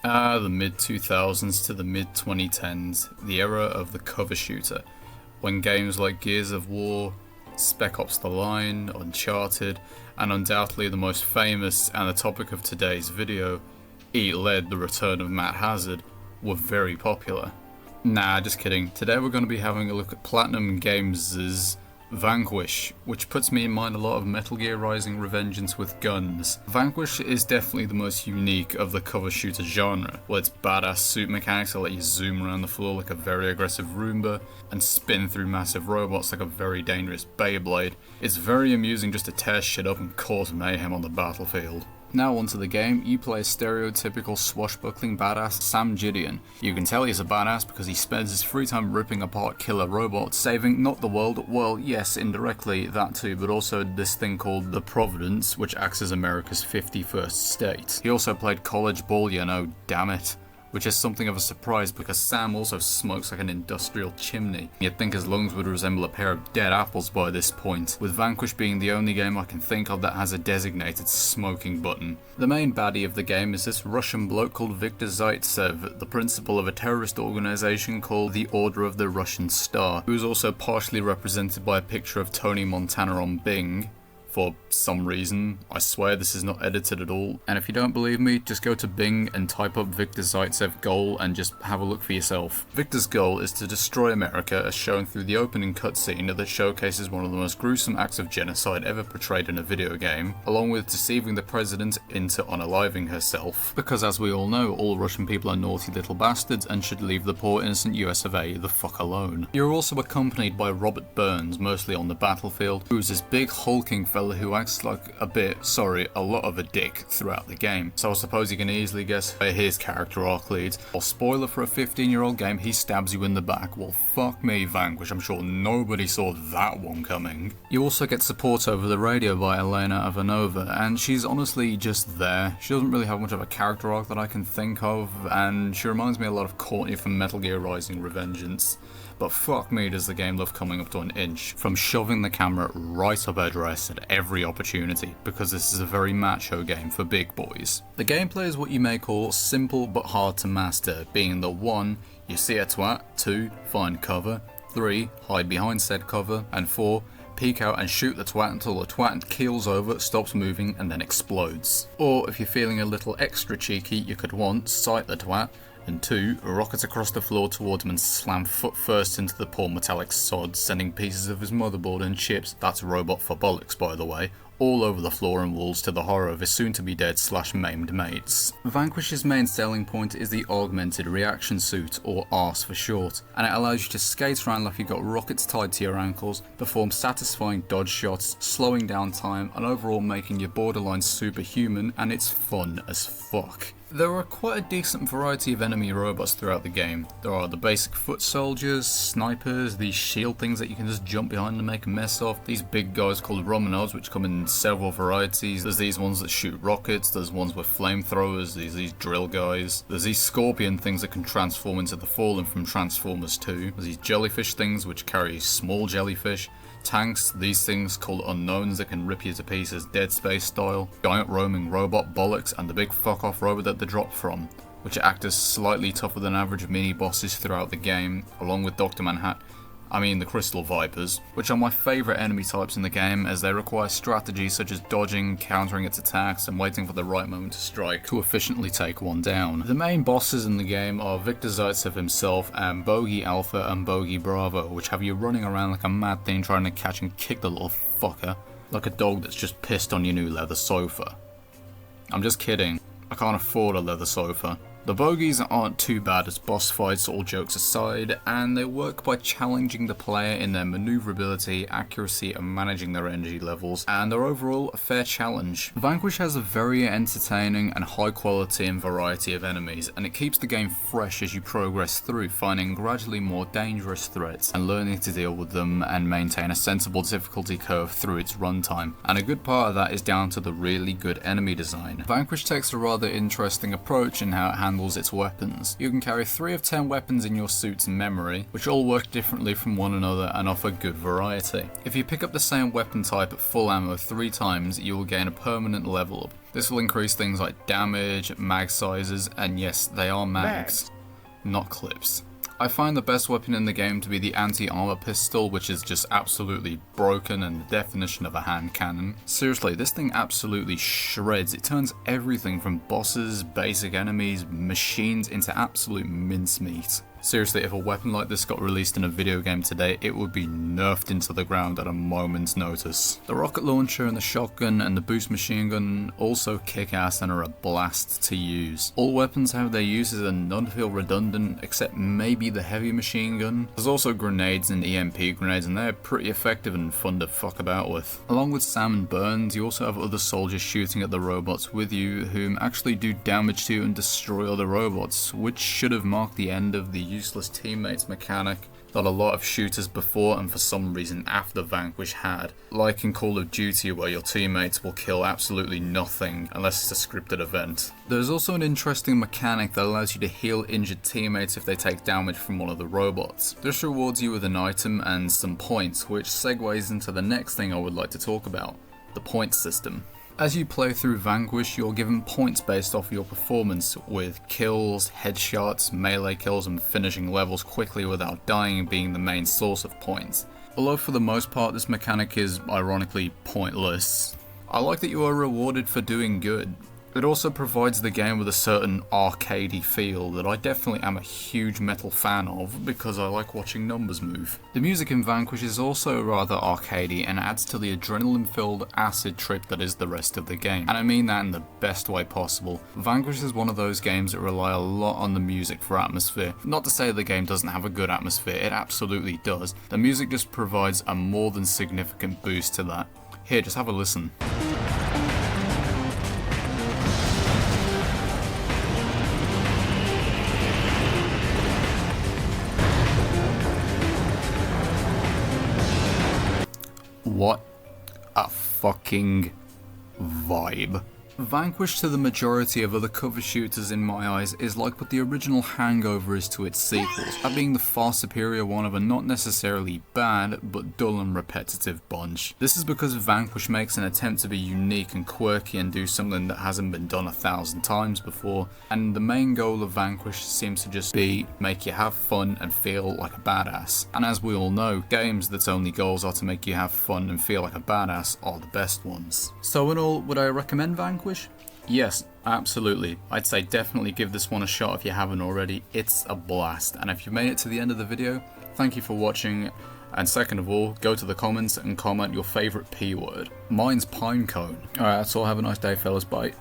The mid-2000s to the mid-2010s, the era of the cover shooter, when games like Gears of War, Spec Ops The Line, Uncharted, and undoubtedly the most famous and the topic of today's video, Eat Lead: The Return of Matt Hazard, were very popular. Nah, just kidding. Today we're going to be having a look at Platinum Games' Vanquish, which puts me in mind a lot of Metal Gear Rising: Revengeance with guns. Vanquish is definitely the most unique of the cover shooter genre, with its badass suit mechanics that let you zoom around the floor like a very aggressive Roomba, and spin through massive robots like a very dangerous Beyblade. It's very amusing just to tear shit up and cause mayhem on the battlefield. Now onto the game. You play a stereotypical swashbuckling badass Sam Gideon. You can tell he's a badass because he spends his free time ripping apart killer robots, saving not the world, well yes, indirectly that too, but also this thing called the Providence, which acts as America's 51st state. He also played college ball, you know, damn it. Which is something of a surprise because Sam also smokes like an industrial chimney. You'd think his lungs would resemble a pair of dead apples by this point, with Vanquish being the only game I can think of that has a designated smoking button. The main baddie of the game is this Russian bloke called Viktor Zaitsev, the principal of a terrorist organization called the Order of the Russian Star, who's also partially represented by a picture of Tony Montana on Bing. For some reason. I swear this is not edited at all. And if you don't believe me, just go to Bing and type up Viktor Zaitsev goal and just have a look for yourself. Viktor's goal is to destroy America as shown through the opening cutscene that showcases one of the most gruesome acts of genocide ever portrayed in a video game, along with deceiving the president into unaliving herself. Because as we all know, all Russian people are naughty little bastards and should leave the poor innocent US of A the fuck alone. You're also accompanied by Robert Burns, mostly on the battlefield, who's this big hulking fella who acts like a lot of a dick throughout the game. So I suppose you can easily guess where his character arc leads. Well, spoiler for a 15-year-old game, he stabs you in the back. Well, fuck me, Vanquish, I'm sure nobody saw that one coming. You also get support over the radio by Elena Ivanova, and she's honestly just there. She doesn't really have much of a character arc that I can think of, and she reminds me a lot of Courtney from Metal Gear Rising: Revengeance. But fuck me does the game love coming up to an inch, from shoving the camera right up her dress at every opportunity, because this is a very macho game for big boys. The gameplay is what you may call simple but hard to master, being the 1, you see a twat, 2, find cover, 3, hide behind said cover, and 4, peek out and shoot the twat until the twat keels over, stops moving, and then explodes. Or if you're feeling a little extra cheeky, you could 1, sight the twat, and 2, rocket across the floor towards him and slam foot first into the poor metallic sod, sending pieces of his motherboard and chips, that's robot for bollocks by the way, all over the floor and walls to the horror of his soon-to-be-dead / maimed mates. Vanquish's main selling point is the augmented reaction suit, or ARS for short, and it allows you to skate around like you've got rockets tied to your ankles, perform satisfying dodge shots, slowing down time, and overall making you borderline superhuman, and it's fun as fuck. There are quite a decent variety of enemy robots throughout the game. There are the basic foot soldiers, snipers, these shield things that you can just jump behind and make a mess of, these big guys called Romanovs which come in several varieties. There's these ones that shoot rockets, there's ones with flamethrowers, these drill guys, there's these scorpion things that can transform into the Fallen from Transformers 2, there's these jellyfish things which carry small jellyfish, tanks, these things called unknowns that can rip you to pieces Dead Space style, giant roaming robot bollocks, and the big fuck off robot that they drop from, which act as slightly tougher than average mini bosses throughout the game, along with Dr. the Crystal Vipers, which are my favourite enemy types in the game as they require strategies such as dodging, countering its attacks, and waiting for the right moment to strike to efficiently take one down. The main bosses in the game are Viktor Zaitsev himself and Bogey Alpha and Bogey Bravo, which have you running around like a mad thing trying to catch and kick the little fucker, like a dog that's just pissed on your new leather sofa. I'm just kidding, I can't afford a leather sofa. The bogies aren't too bad as boss fights, all jokes aside, and they work by challenging the player in their maneuverability, accuracy, and managing their energy levels, and they're overall a fair challenge. Vanquish has a very entertaining and high quality and variety of enemies, and it keeps the game fresh as you progress through, finding gradually more dangerous threats and learning to deal with them and maintain a sensible difficulty curve through its runtime, and a good part of that is down to the really good enemy design. Vanquish takes a rather interesting approach in how it handles handles its weapons. You can carry 3 of 10 weapons in your suit's memory, which all work differently from one another and offer good variety. If you pick up the same weapon type at full ammo 3 times, you will gain a permanent level up. This will increase things like damage, mag sizes, and yes, they are mags, not clips. I find the best weapon in the game to be the anti-armor pistol, which is just absolutely broken and the definition of a hand cannon. Seriously, this thing absolutely shreds. It turns everything from bosses, basic enemies, machines into absolute mincemeat. Seriously, if a weapon like this got released in a video game today, it would be nerfed into the ground at a moment's notice. The rocket launcher and the shotgun and the boost machine gun also kick ass and are a blast to use. All weapons have their uses and none feel redundant, except maybe the heavy machine gun. There's also grenades and EMP grenades, and they're pretty effective and fun to fuck about with. Along with Sam and Burns, you also have other soldiers shooting at the robots with you, whom actually do damage to and destroy other robots, which should have marked the end of the useless teammates mechanic that a lot of shooters before and for some reason after Vanquish had, like in Call of Duty where your teammates will kill absolutely nothing unless it's a scripted event. There's also an interesting mechanic that allows you to heal injured teammates if they take damage from one of the robots. This rewards you with an item and some points, which segues into the next thing I would like to talk about, the point system. As you play through Vanquish, you're given points based off your performance, with kills, headshots, melee kills and finishing levels quickly without dying being the main source of points. Although for the most part this mechanic is ironically pointless. I like that you are rewarded for doing good. It also provides the game with a certain arcadey feel that I definitely am a huge metal fan of because I like watching numbers move. The music in Vanquish is also rather arcadey and adds to the adrenaline-filled acid trip that is the rest of the game, and I mean that in the best way possible. Vanquish is one of those games that rely a lot on the music for atmosphere. Not to say the game doesn't have a good atmosphere, it absolutely does. The music just provides a more than significant boost to that. Here, just have a listen. What a fucking vibe. Vanquish to the majority of other cover shooters in my eyes is like what the original Hangover is to its sequels, that being the far superior one of a not necessarily bad, but dull and repetitive bunch. This is because Vanquish makes an attempt to be unique and quirky and do something that hasn't been done 1,000 times before, and the main goal of Vanquish seems to just be make you have fun and feel like a badass. And as we all know, games that's only goals are to make you have fun and feel like a badass are the best ones. So in all, would I recommend Vanquish? Yes, absolutely. I'd say definitely give this one a shot if you haven't already. It's a blast, and if you made it to the end of the video, thank you for watching, and second of all, go to the comments and comment your favourite P word. Mine's pinecone. Alright, that's all. Have a nice day, fellas. Bye.